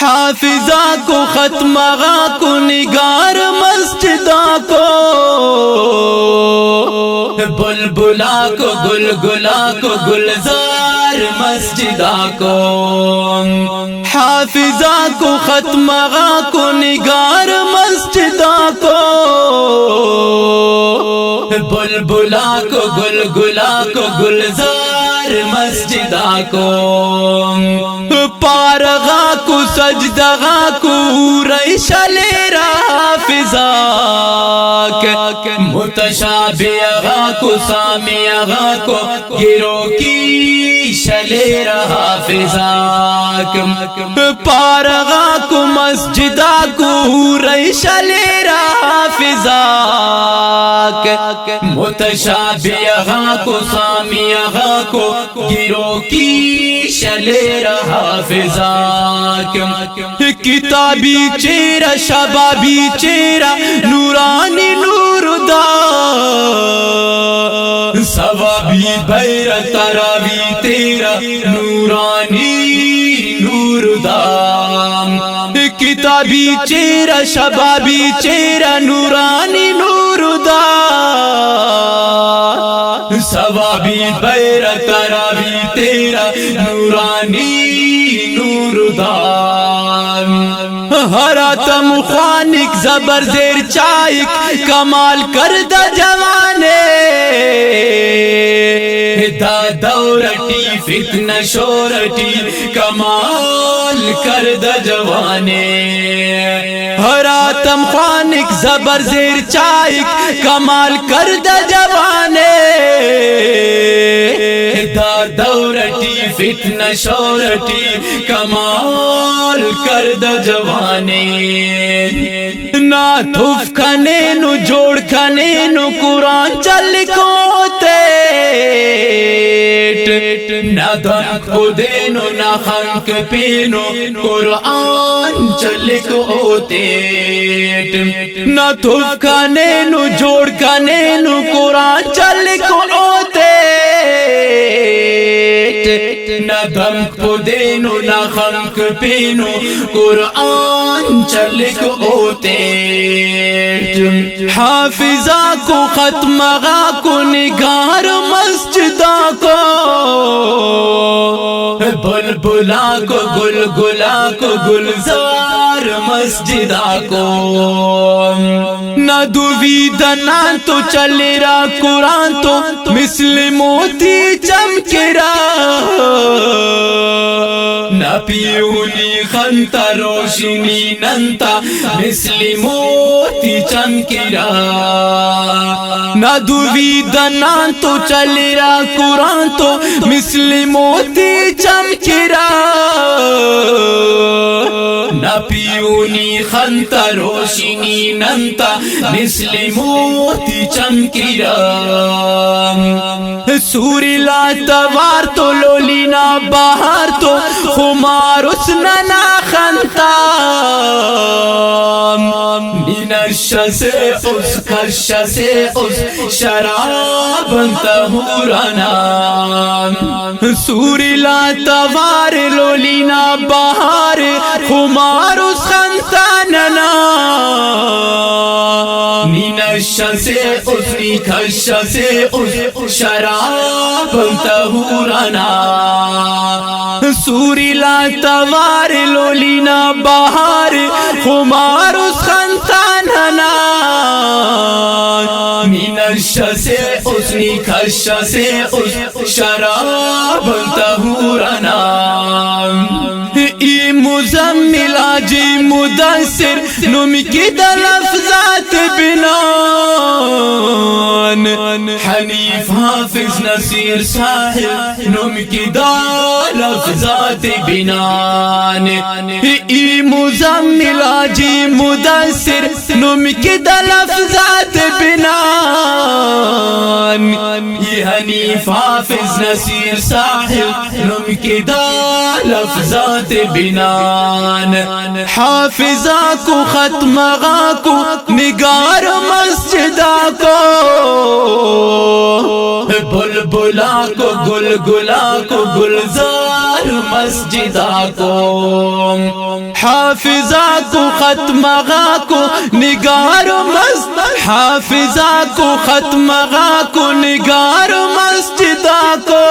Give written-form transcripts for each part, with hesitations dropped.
हाफिजा को खत्मगा को निगार मस्जिदा को बुलबुला को गुलगुला को गुलजार मस्जिदा को हाफिजा को खत्मगा को निगार मस्जिदा को बुलबुला को गुलगुला को गुलजार मस्जिदा को पारगा को सजदगा को रईशलेरा हाफिजा के मुतशाबिगा को सामिगा को गिरो की शलेरा हाफिजा के पारगा को मस्जिदा को रईशलेरा हाफिजा के मुतशाबिगा को सामिगा को गिरो की शलेरा हाफिजा किताबी चेहरा शबाबी चेहरा नूरानी नूरुदा सवाबी बैर तरावी तेरा नूरानी नूरुदा किताबी चेहरा शबाबी चेहरा नूरानी नूरुदा सवाबी बैर तरावी तेरा नूरानी नूरुदा हरातम खानिक जबर जेर चाइक कमाल कर द जवाने दा दौरटी फितना शोरटी कमाल कर द जवाने हरातम खानिक जबर जेर चाइक कमाल कर द जवाने दा दौरटी फितना शोरटी कमाल कर द जवाने ना थुफ खने नु जोड़ खने नु कुरान चल कोते ना धन खुदे नु ना खंक पीनो कुरान चल कोते ना थुफ खने नु जोड़ खने नु कुरान चल कोते ना धम खुदे नु ना खंक पीनो कुरान चल कोते हाफिजा को खत्मगा को निगार मस्जिदा को बुलबुला को गुलगुला को गुलजार मस्जिदा को न दुविदना तो चलेरा कुरान तो मिसल मोती चमकेरा न पियूनी खंता रोशनी नंता मिसल मोती चमकेरा न दुविदना तो चलेरा कुरान तो मिसल मोती चमकेरा न पियूनी खंता रोशनी नंता मिसल मोती चमकेरा सूरीला तवार तो लोलीना बाहर तो खुमार उसना ना खंता निनशा से उस खशा से उस शराब तहुराना सूरीला तवार लोलीना बाहर खुमार उस खंता नना निनशा से उसनी खशा से उस शराब तहुराना सूरीला तवार लोलीना बाहर खुमार उस खंताना निनशा से उसनी खशा से उस शराब तहुराना ई मुजम्मिला जी मुदस्सिर नुम की लफ्ज़ात बिनान हनीफ हाफिज नसीर साहिब नुम की लफ्ज़ात बिनान ई मुजम्मिला जी मुदस्सिर नुम की लफ्ज़ात बिनान ये हनीफ हाफिज नसीर साहिब नुम की लफ्ज़ात बिनान हाफिजा को खत्मगा को निगार मस्जिदा को बुलबुला को गुलगुला को गुलजार मस्जिदा को, हाफिजा को खत्मगा को निगार मस्जिद, हाफिजा को खत्मगा को निगार मस्जिदा को,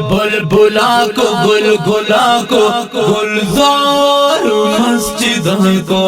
बुलबुला को गुलगुला को गुलजार मस्जिदा को।